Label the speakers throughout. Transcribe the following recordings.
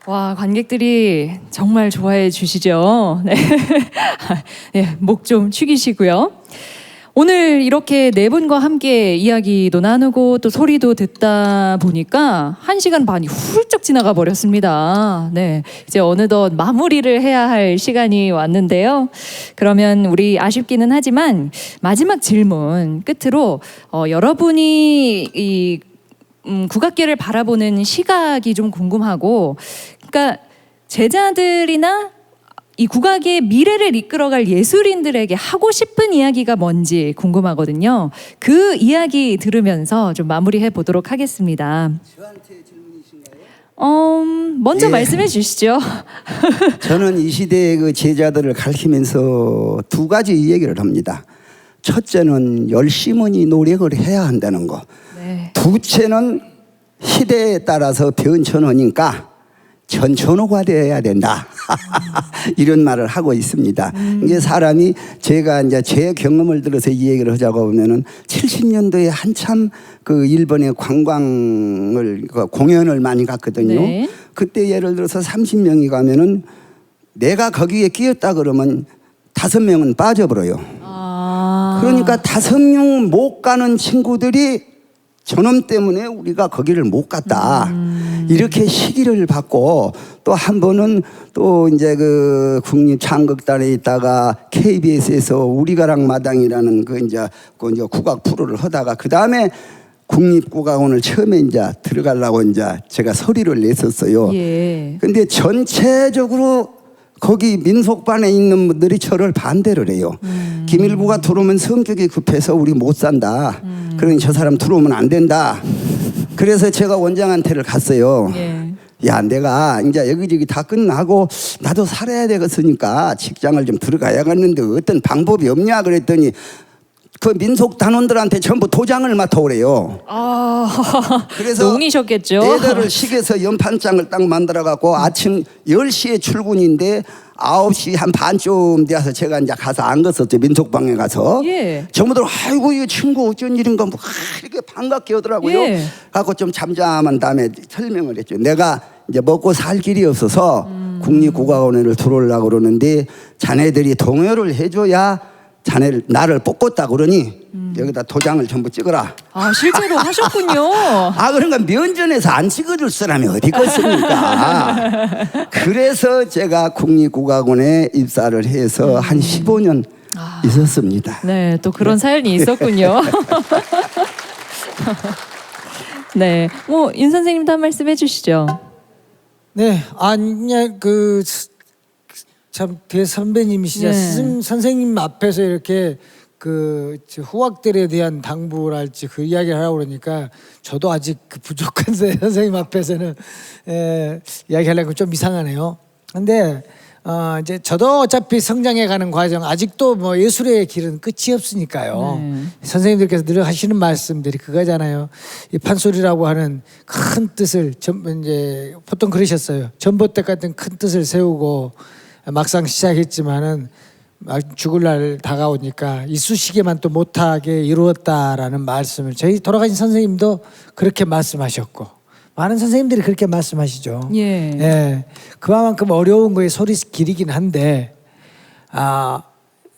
Speaker 1: 와, 관객들이 정말 좋아해 주시죠? 네. 네, 목 좀 축이시고요. 오늘 이렇게 네 분과 함께 이야기도 나누고 또 소리도 듣다 보니까 1시간 반이 훌쩍 지나가 버렸습니다. 네. 이제 어느덧 마무리를 해야 할 시간이 왔는데요. 그러면 우리 아쉽기는 하지만 마지막 질문 끝으로 여러분이 이 국악계를 바라보는 시각이 좀 궁금하고, 그러니까 제자들이나 이 국악의 미래를 이끌어갈 예술인들에게 하고 싶은 이야기가 뭔지 궁금하거든요. 그 이야기 들으면서 좀 마무리해 보도록 하겠습니다.
Speaker 2: 저한테 질문이신가요?
Speaker 1: 먼저
Speaker 2: 예.
Speaker 1: 말씀해 주시죠.
Speaker 2: 저는 이 시대의 그 제자들을 가르치면서 두 가지 얘기를 합니다. 첫째는 열심히 노력을 해야 한다는 거.
Speaker 1: 네.
Speaker 2: 둘째는 시대에 따라서 변천어니까 전천후가 되어야 된다. 이런 말을 하고 있습니다. 이게 사람이 제가 이제 제 경험을 들어서 이 얘기를 하자고 하면은 70년도에 한참 그 일본의 관광을 공연을 많이 갔거든요.
Speaker 1: 네.
Speaker 2: 그때 예를 들어서 30명이 가면은 내가 거기에 끼었다 그러면 5명은 빠져버려요. 그러니까 5명 못 가는 친구들이 저놈 때문에 우리가 거기를 못 갔다. 이렇게 시기를 받고 또 한 번은 또 이제 그 국립창극단에 있다가 KBS에서 우리가락 마당이라는 그 이제 국악 프로를 하다가 그 다음에 국립국악원을 처음에 이제 들어가려고 이제 제가 서류를 냈었어요.
Speaker 1: 예.
Speaker 2: 근데 전체적으로 거기 민속반에 있는 분들이 저를 반대를 해요. 김일부가 들어오면 성격이 급해서 우리 못 산다. 그러니 저 사람 들어오면 안 된다. 그래서 제가 원장한테를 갔어요.
Speaker 1: 예.
Speaker 2: 야, 내가 이제 여기저기 다 끝나고 나도 살아야 되겠으니까 직장을 좀 들어가야겠는데 어떤 방법이 없냐 그랬더니 그 민속 단원들한테 전부 도장을 맡아오래요. 그래서
Speaker 1: 농이셨겠죠.
Speaker 2: 애들을 식에서 연판장을 딱 만들어 갖고 아침 10시에 출근인데 9시 한 반쯤 돼서 제가 이제 가서 앉았었죠. 민속방에 가서.
Speaker 1: 예.
Speaker 2: 전부들 아이고 이 친구 어쩐 일인가 뭐 이렇게 반갑게 하더라고요.
Speaker 1: 예.
Speaker 2: 갖고 좀 잠잠한 다음에 설명을 했죠. 내가 이제 먹고 살 길이 없어서 국립국악원을 들어오려고 그러는데 자네들이 동요를 해줘야 자네를 나를 뽑겠다 그러니 여기다 도장을 전부 찍어라.
Speaker 1: 아, 실제로 하셨군요.
Speaker 2: 아, 그러니까 면전에서 안 찍어줄 사람이 어디 있겠습니까? 그래서 제가 국립국악원에 입사를 해서 한 15년 있었습니다.
Speaker 1: 네, 또 그런 사연이 있었군요. 네, 뭐 윤 선생님도 한 말씀 해주시죠.
Speaker 3: 네, 아니 참 대선배님이시자
Speaker 1: 네.
Speaker 3: 선생님 앞에서 이렇게 그 후학들에 대한 당부랄지 그 이야기를 하라고 그러니까 저도 아직 그 부족한 선생님 앞에서는 이야기하려면 좀 이상하네요. 근데 이제 저도 어차피 성장해가는 과정 아직도 뭐 예술의 길은 끝이 없으니까요.
Speaker 1: 네.
Speaker 3: 선생님들께서 늘 하시는 말씀들이 그거잖아요. 이 판소리라고 하는 큰 뜻을 이제 보통 그러셨어요. 전봇대 같은 큰 뜻을 세우고 막상 시작했지만은 죽을 날 다가오니까 이쑤시개만 또 못하게 이루었다라는 말씀을 저희 돌아가신 선생님도 그렇게 말씀하셨고 많은 선생님들이 그렇게 말씀하시죠.
Speaker 1: 예.
Speaker 3: 예, 그만큼 어려운 거에 소리 길이긴 한데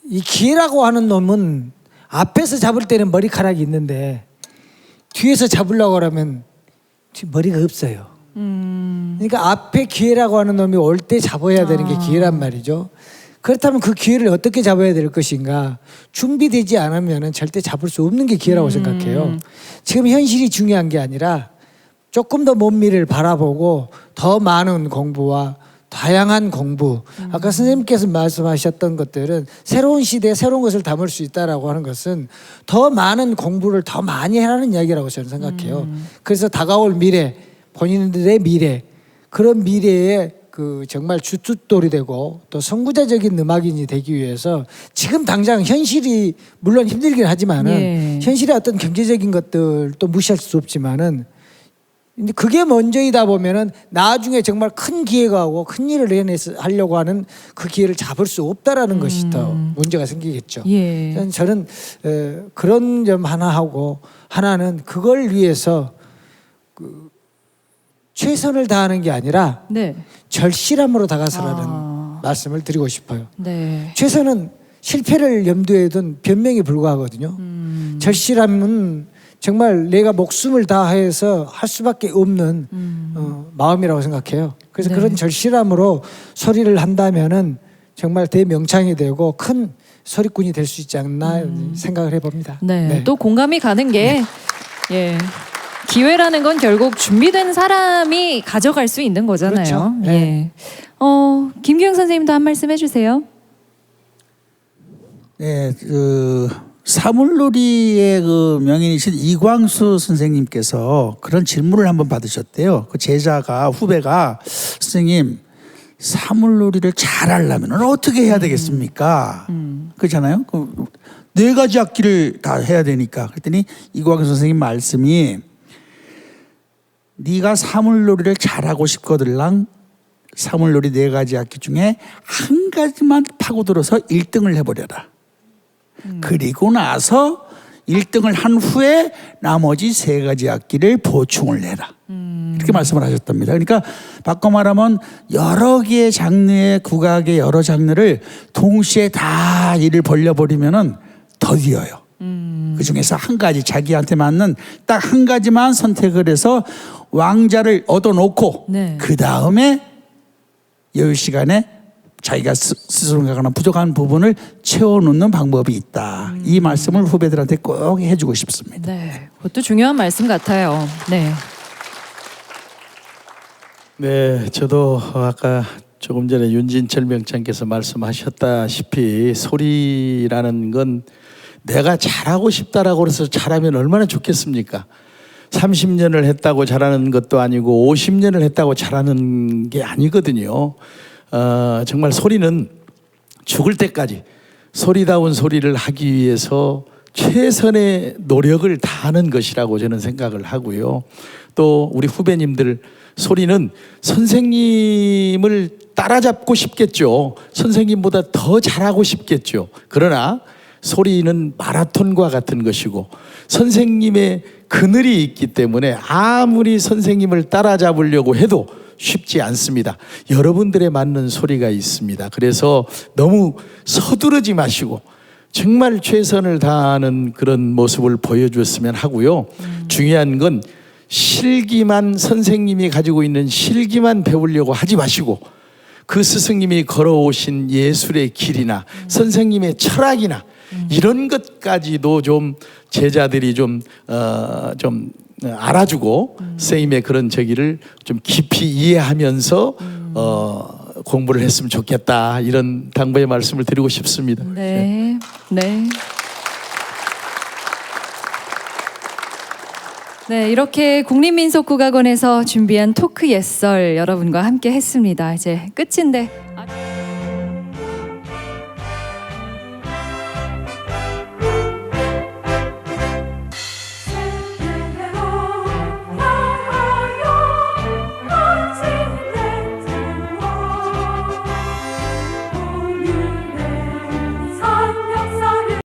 Speaker 3: 이 기회라고 하는 놈은 앞에서 잡을 때는 머리카락이 있는데 뒤에서 잡으려고 하면 머리가 없어요. 그러니까 앞에 기회라고 하는 놈이 올 때 잡아야 되는 게 기회란 말이죠. 그렇다면 그 기회를 어떻게 잡아야 될 것인가? 준비되지 않으면 절대 잡을 수 없는 게 기회라고 생각해요. 지금 현실이 중요한 게 아니라 조금 더 먼 미래를 바라보고 더 많은 공부와 다양한 공부. 아까 선생님께서 말씀하셨던 것들은 새로운 시대에 새로운 것을 담을 수 있다라고 하는 것은 더 많은 공부를 더 많이 하라는 이야기라고 저는 생각해요. 그래서 다가올 미래, 본인들의 미래, 그런 미래에 그 정말 주춧돌이 되고 또 선구자적인 음악인이 되기 위해서 지금 당장 현실이 물론 힘들긴 하지만은
Speaker 1: 예.
Speaker 3: 현실의 어떤 경제적인 것들도 무시할 수 없지만은 근데 그게 먼저이다 보면은 나중에 정말 큰 기회가 오고 큰 일을 하려고 하는 그 기회를 잡을 수 없다라는 것이 더 문제가 생기겠죠.
Speaker 1: 예.
Speaker 3: 저는 그런 점 하나 하고 하나는 그걸 위해서 최선을 다하는 게 아니라
Speaker 1: 네.
Speaker 3: 절실함으로 다가서라는 말씀을 드리고 싶어요.
Speaker 1: 네.
Speaker 3: 최선은 실패를 염두에 둔 변명에 불과하거든요. 절실함은 정말 내가 목숨을 다해서 할 수밖에 없는 마음이라고 생각해요. 그래서
Speaker 1: 네.
Speaker 3: 그런 절실함으로 소리를 한다면은 정말 대명창이 되고 큰 소리꾼이 될 수 있지 않나 생각을 해봅니다.
Speaker 1: 네. 또 공감이 가는 게 예. 기회라는 건 결국 준비된 사람이 가져갈 수 있는 거잖아요.
Speaker 3: 그렇죠. 네.
Speaker 1: 예. 김규영 선생님도 한 말씀 해주세요.
Speaker 4: 네, 그 사물놀이의 그 명인이신 이광수 선생님께서 그런 질문을 한번 받으셨대요. 그 제자가 후배가 선생님 사물놀이를 잘하려면 어떻게 해야 되겠습니까? 그렇잖아요. 그 네 가지 악기를 다 해야 되니까. 그랬더니 이광수 선생님 말씀이 네가 사물놀이를 잘하고 싶거들랑 사물놀이 네 가지 악기 중에 한 가지만 파고들어서 1등을 해버려라. 그리고 나서 1등을 한 후에 나머지 세 가지 악기를 보충을 해라. 이렇게 말씀을 하셨답니다. 그러니까 바꿔 말하면 여러 개의 장르의 국악의 여러 장르를 동시에 다 일을 벌려버리면은 더디어요. 그 중에서 한 가지 자기한테 맞는 딱 한 가지만 선택을 해서 왕자를 얻어놓고
Speaker 1: 네.
Speaker 4: 그 다음에 여유 시간에 자기가 스스로 생각하는 부족한 부분을 채워놓는 방법이 있다. 이 말씀을 후배들한테 꼭 해주고 싶습니다.
Speaker 1: 네. 그것도 중요한 말씀 같아요. 네.
Speaker 5: 네, 저도 아까 조금 전에 윤진철 명창께서 말씀하셨다시피 소리라는 건 내가 잘하고 싶다라고 해서 잘하면 얼마나 좋겠습니까? 30년을 했다고 잘하는 것도 아니고 50년을 했다고 잘하는 게 아니거든요. 정말 소리는 죽을 때까지 소리다운 소리를 하기 위해서 최선의 노력을 다하는 것이라고 저는 생각을 하고요. 또 우리 후배님들 소리는 선생님을 따라잡고 싶겠죠. 선생님보다 더 잘하고 싶겠죠. 그러나 소리는 마라톤과 같은 것이고 선생님의 그늘이 있기 때문에 아무리 선생님을 따라잡으려고 해도 쉽지 않습니다. 여러분들에 맞는 소리가 있습니다. 그래서 너무 서두르지 마시고 정말 최선을 다하는 그런 모습을 보여줬으면 하고요. 중요한 건 실기만 선생님이 가지고 있는 실기만 배우려고 하지 마시고 그 스승님이 걸어오신 예술의 길이나 선생님의 철학이나 이런 것까지도 좀 제자들이 좀 알아주고 선생님의 그런 저기를 좀 깊이 이해하면서 공부를 했으면 좋겠다 이런 당부의 말씀을 드리고 싶습니다.
Speaker 1: 네. 네. 네, 이렇게 국립민속국악원에서 준비한 토크 예설 여러분과 함께 했습니다. 이제 끝인데